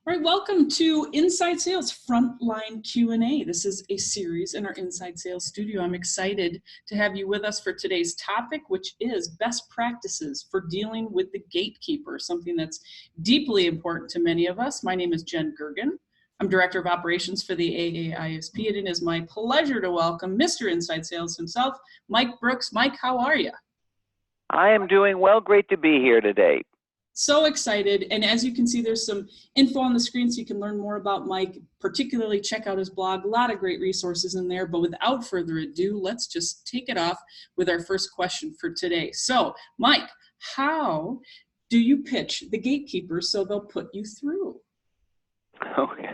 All right, welcome to Inside Sales Frontline Q&A. This is a series in our Inside Sales studio. I'm excited to have you with us for today's topic, which is best practices for dealing with the gatekeeper, something that's deeply important to many of us. My name is Jen Gergen. I'm Director of Operations for the AAISP, and it is my pleasure to welcome Mr. Inside Sales himself, Mike Brooks. Mike, how are you? I am doing well. Great to be here today. So excited. And as you can see, there's some info on the screen so you can learn more about Mike, particularly check out his blog. A lot of great resources in there. But without further ado, let's just take it off with our first question for today. So, Mike, how do you pitch the gatekeeper so they'll put you through? Okay.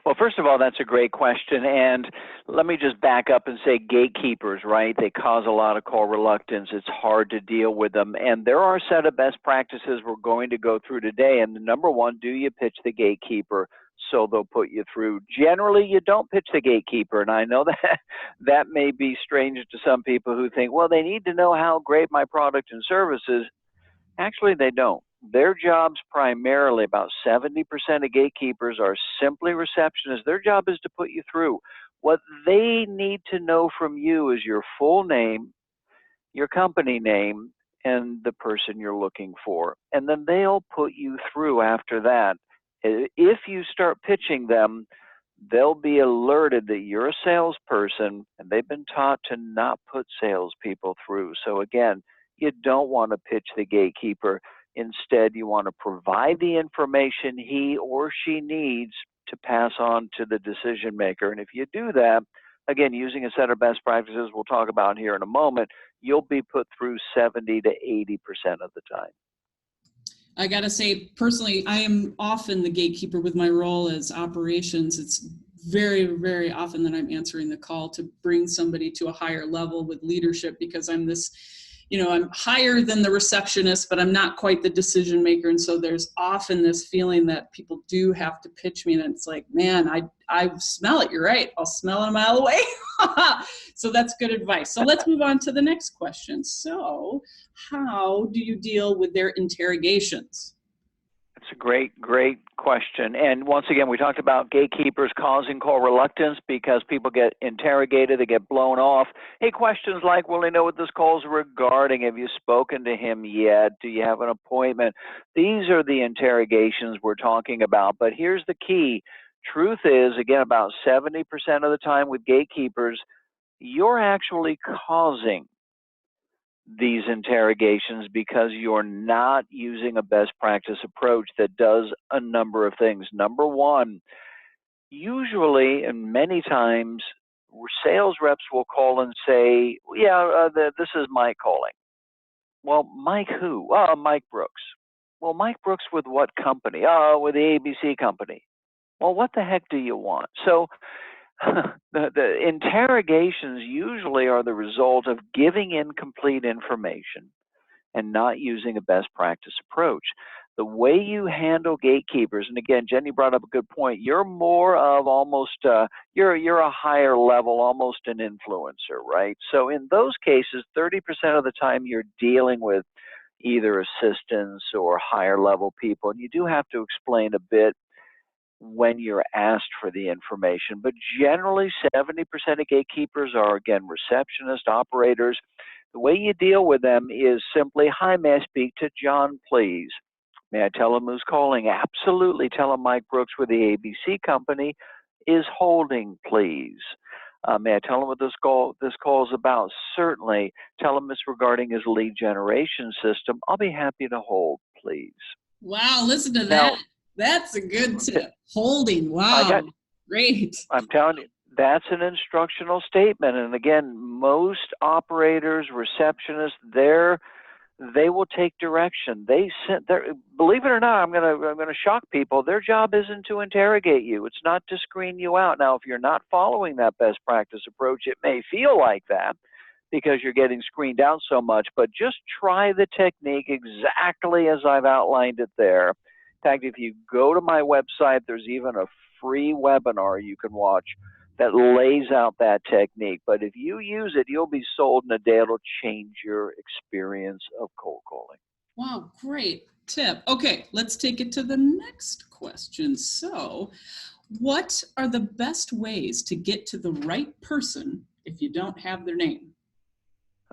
Well, first of all, that's a great question. And let me just back up and say gatekeepers, right? They cause a lot of call reluctance. It's hard to deal with them. And there are a set of best practices we're going to go through today. And the number one, do you pitch the gatekeeper so they'll put you through? Generally, you don't pitch the gatekeeper. And I know that that may be strange to some people who think, well, they need to know how great my product and service is. Actually, they don't. Their jobs primarily, about 70% of gatekeepers are simply receptionists. Their job is to put you through. What they need to know from you is your full name, your company name, and the person you're looking for. And then they'll put you through after that. If you start pitching them, they'll be alerted that you're a salesperson, and they've been taught to not put salespeople through. So again, you don't want to pitch the gatekeeper. Instead, you want to provide the information he or she needs to pass on to the decision maker. And if you do that, again, using a set of best practices we'll talk about here in a moment, you'll be put through 70 to 80% of the time. I got to say, personally, I am often the gatekeeper with my role as operations. It's very, very often that I'm answering the call to bring somebody to a higher level with leadership because I'm this, I'm higher than the receptionist, but I'm not quite the decision maker. And so there's often this feeling that people do have to pitch me. And it's like, man, I smell it. You're right. I'll smell it a mile away. So that's good advice. So let's move on to the next question. So how do you deal with their interrogations? It's a great question. And once again, we talked about gatekeepers causing call reluctance because people get interrogated, they get blown off. Hey, questions like, will they know what this call is regarding? Have you spoken to him yet? Do you have an appointment? These are the interrogations we're talking about. But here's the key. Truth is, again, about 70% of the time with gatekeepers, you're actually causing these interrogations because you're not using a best practice approach that does a number of things. Number one, usually and many times, sales reps will call and say, this is Mike calling. Well, Mike who? Mike Brooks. Well, Mike Brooks with what company? With the ABC company. Well, what the heck do you want? So the interrogations usually are the result of giving incomplete information and not using a best practice approach. The way you handle gatekeepers, and again, Jenny brought up a good point, you're more of almost, you're a higher level, almost an influencer, right? So in those cases, 30% of the time you're dealing with either assistants or higher level people, and you do have to explain a bit when you're asked for the information. But generally, 70% of gatekeepers are, again, receptionists, operators. The way you deal with them is simply, hi, may I speak to John, please? May I tell him who's calling? Absolutely. Tell him Mike Brooks with the ABC company is holding, please. May I tell him what this call is about? Certainly. Tell him it's regarding his lead generation system. I'll be happy to hold, please. Wow, listen to that. That's a good tip. Holding. Wow. Great. I'm telling you, that's an instructional statement. And again, most operators, receptionists, they will take direction. Believe it or not, I'm gonna shock people. Their job isn't to interrogate you. It's not to screen you out. Now, if you're not following that best practice approach, it may feel like that because you're getting screened out so much. But just try the technique exactly as I've outlined it there. In fact, if you go to my website, there's even a free webinar you can watch that lays out that technique. But if you use it, you'll be sold in a day. It'll change your experience of cold calling. Wow, great. tip. Okay, let's take it to the next question. So, what are the best ways to get to the right person if you don't have their name?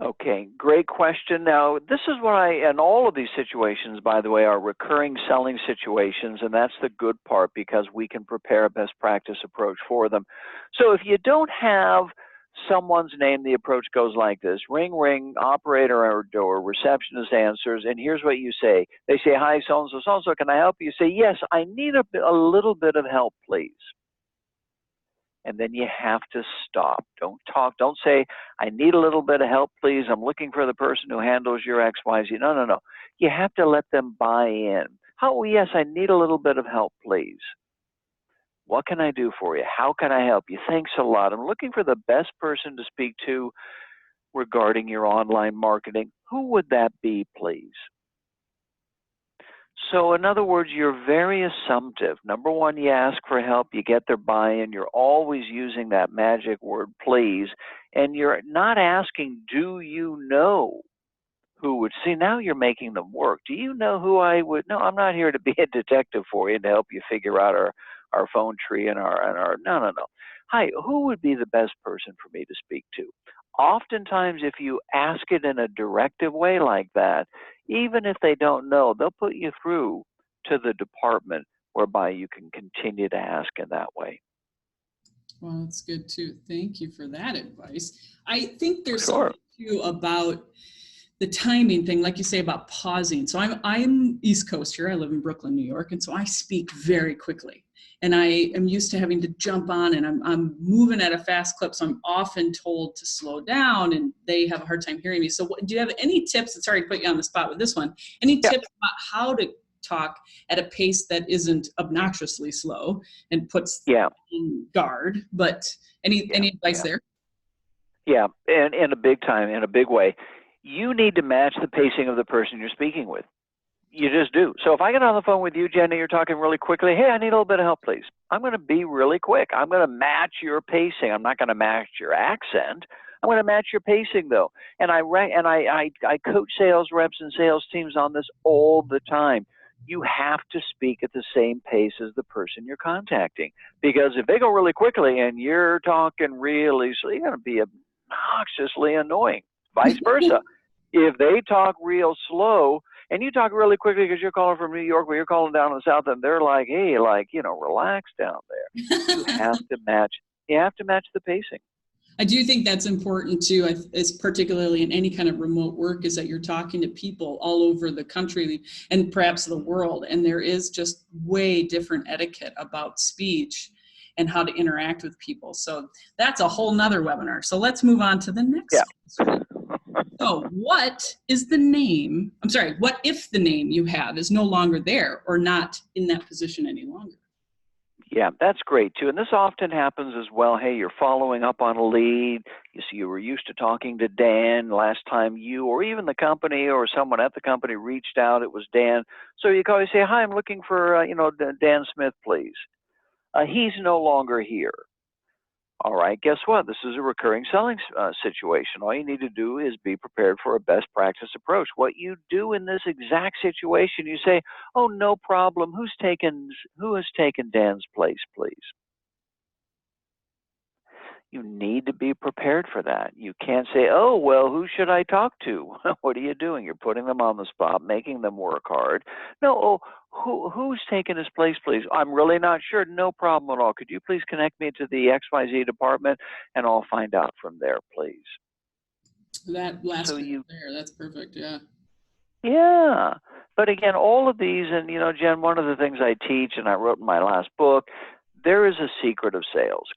Okay, great question. Now, this is what and all of these situations, by the way, are recurring selling situations, and that's the good part because we can prepare a best practice approach for them. So if you don't have someone's name, the approach goes like this. Ring, ring, operator or door, receptionist answers, and here's what you say. They say, hi, so-and-so, so-and-so, can I help you? You say, yes, I need a little bit of help, please. And then you have to stop. Don't talk. Don't say, I need a little bit of help, please. I'm looking for the person who handles your XYZ. No, no, no. You have to let them buy in. Oh, yes, I need a little bit of help, please. What can I do for you? How can I help you? Thanks a lot. I'm looking for the best person to speak to regarding your online marketing. Who would that be, please? So in other words, you're very assumptive. Number one, you ask for help, you get their buy-in. You're always using that magic word, please. And you're not asking, do you know who would? See, now you're making them work. Do you know who I would? No, I'm not here to be a detective for you and to help you figure out our phone tree and our, no, no, no. Hi, who would be the best person for me to speak to? Oftentimes, if you ask it in a directive way like that, even if they don't know, they'll put you through to the department whereby you can continue to ask in that way. Well, that's good too. Thank you for that advice. I think there's Sure. something too about the timing thing, like you say about pausing. So I'm East Coast here. I live in Brooklyn, New York, and so I speak very quickly. And I am used to having to jump on, and I'm moving at a fast clip. So I'm often told to slow down, and they have a hard time hearing me. So do you have any tips? Sorry to put you on the spot with this one. Any Yeah. tips about how to talk at a pace that isn't obnoxiously slow and puts Yeah. in guard? But any advice there? Yeah, and in a big time, in a big way. You need to match the pacing of the person you're speaking with. You just do. So if I get on the phone with you, Jenny, you're talking really quickly. Hey, I need a little bit of help, please. I'm going to be really quick. I'm going to match your pacing. I'm not going to match your accent. I'm going to match your pacing, though. And I coach sales reps and sales teams on this all the time. You have to speak at the same pace as the person you're contacting. Because if they go really quickly and you're talking really slow, you're going to be obnoxiously annoying. Vice versa. If they talk real slow, and you talk really quickly because you're calling from New York, but you're calling down in the South, and they're like, hey, relax down there. You have to match the pacing. I do think that's important too, as particularly in any kind of remote work, is that you're talking to people all over the country and perhaps the world. And there is just way different etiquette about speech and how to interact with people. So that's a whole nother webinar. So let's move on to the next question. So what if the name you have is no longer there or not in that position any longer? Yeah, that's great too. And this often happens as well. Hey, you're following up on a lead. You were used to talking to Dan last time you or even the company or someone at the company reached out. It was Dan. So you call, you say, hi, I'm looking for, Dan Smith, please. He's no longer here. All right, guess what? This is a recurring selling situation. All you need to do is be prepared for a best practice approach. What you do in this exact situation, you say, oh, no problem. Who has taken Dan's place, please? You need to be prepared for that. You can't say, oh, well, who should I talk to? What are you doing? You're putting them on the spot, making them work hard. No, who's taken his place, please? I'm really not sure. No problem at all. Could you please connect me to the XYZ department, and I'll find out from there, please. That last bit there, that's perfect, yeah. Yeah. But again, all of these, and Jen, one of the things I teach, and I wrote in my last book, there is a secret of sales.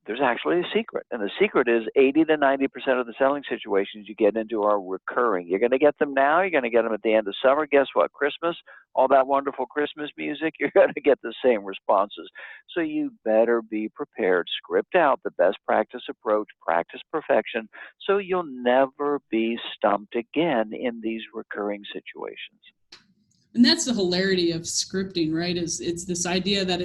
There's actually a secret. And the secret is 80 to 90% of the selling situations you get into are recurring. You're going to get them now. You're going to get them at the end of summer. Guess what? Christmas, all that wonderful Christmas music, you're going to get the same responses. So you better be prepared. Script out the best practice approach, practice perfection, so you'll never be stumped again in these recurring situations. And that's the hilarity of scripting, right? It's this idea that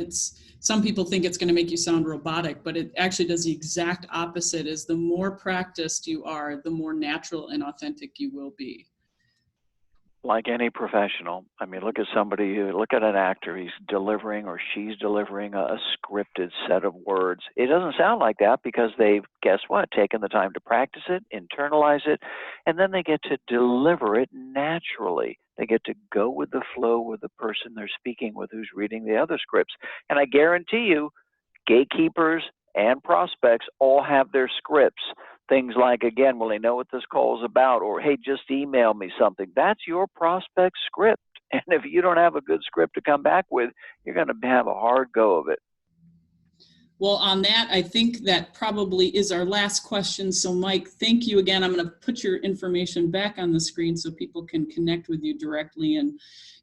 some people think it's going to make you sound robotic, but it actually does the exact opposite. Is the more practiced you are, the more natural and authentic you will be. like any professional, I mean, look at somebody, look at an actor, he's delivering or she's delivering a scripted set of words. It doesn't sound like that because they've, guess what, taken the time to practice it, internalize it, and then they get to deliver it naturally. They get to go with the flow with the person they're speaking with who's reading the other scripts. And I guarantee you, gatekeepers and prospects all have their scripts. Things like, again, will they know what this call is about? Or, hey, just email me something. That's your prospect script. And if you don't have a good script to come back with, you're going to have a hard go of it. Well, on that, I think that probably is our last question. So Mike, thank you again. I'm going to put your information back on the screen so people can connect with you directly and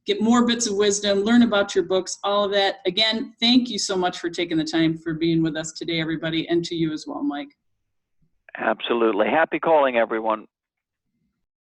get more bits of wisdom, learn about your books, all of that. Again, thank you so much for taking the time for being with us today, everybody, and to you as well, Mike. Absolutely. Happy calling, everyone.